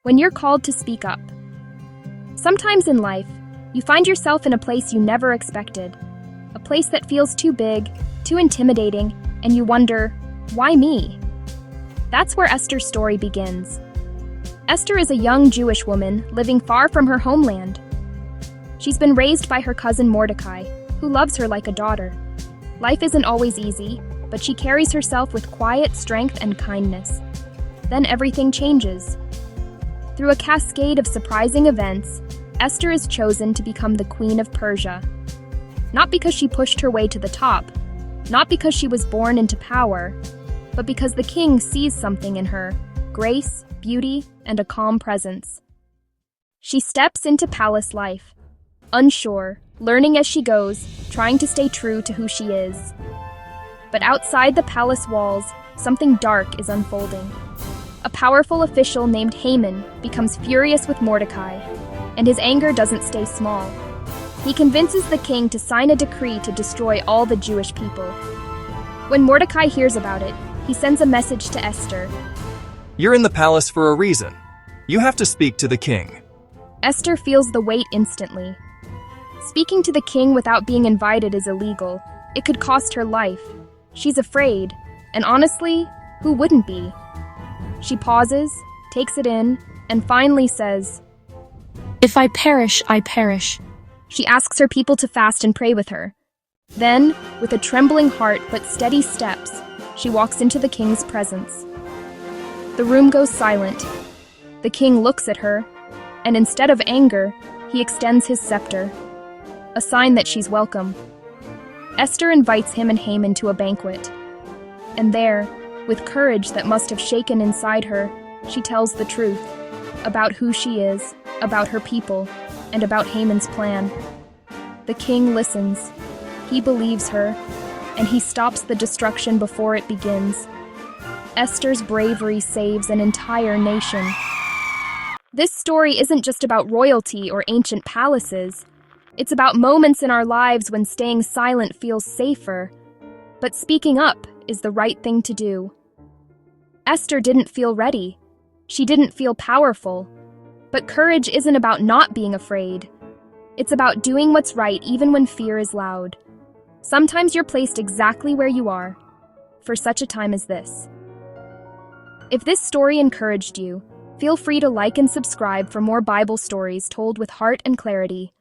when you're called to speak up. Sometimes in life, you find yourself in a place you never expected, a place that feels too big, too intimidating, and you wonder, why me? That's where Esther's story begins. Esther is a young Jewish woman living far from her homeland. She's been raised by her cousin Mordecai, who loves her like a daughter. Life isn't always easy, but she carries herself with quiet strength and kindness. Then everything changes. Through a cascade of surprising events, Esther is chosen to become the Queen of Persia. Not because she pushed her way to the top, not because she was born into power, but because the king sees something in her: grace, beauty, and a calm presence. She steps into palace life, unsure, learning as she goes, trying to stay true to who she is. But outside the palace walls, something dark is unfolding. A powerful official named Haman becomes furious with Mordecai, and his anger doesn't stay small. He convinces the king to sign a decree to destroy all the Jewish people. When Mordecai hears about it, he sends a message to Esther. You're in the palace for a reason. You have to speak to the king. Esther feels the weight instantly. Speaking to the king without being invited is illegal. It could cost her life. She's afraid, and honestly, who wouldn't be? She pauses, takes it in, and finally says, "If I perish, I perish." She asks her people to fast and pray with her. Then, with a trembling heart but steady steps, she walks into the king's presence. The room goes silent. The king looks at her, and instead of anger, he extends his scepter, a sign that she's welcome. Esther invites him and Haman to a banquet. And there, with courage that must have shaken inside her, she tells the truth about who she is, about her people, and about Haman's plan. The king listens. He believes her, and he stops the destruction before it begins. Esther's bravery saves an entire nation. This story isn't just about royalty or ancient palaces. It's about moments in our lives when staying silent feels safer, but speaking up is the right thing to do. Esther didn't feel ready. She didn't feel powerful. But courage isn't about not being afraid. It's about doing what's right even when fear is loud. Sometimes you're placed exactly where you are, for such a time as this. If this story encouraged you, feel free to like and subscribe for more Bible stories told with heart and clarity.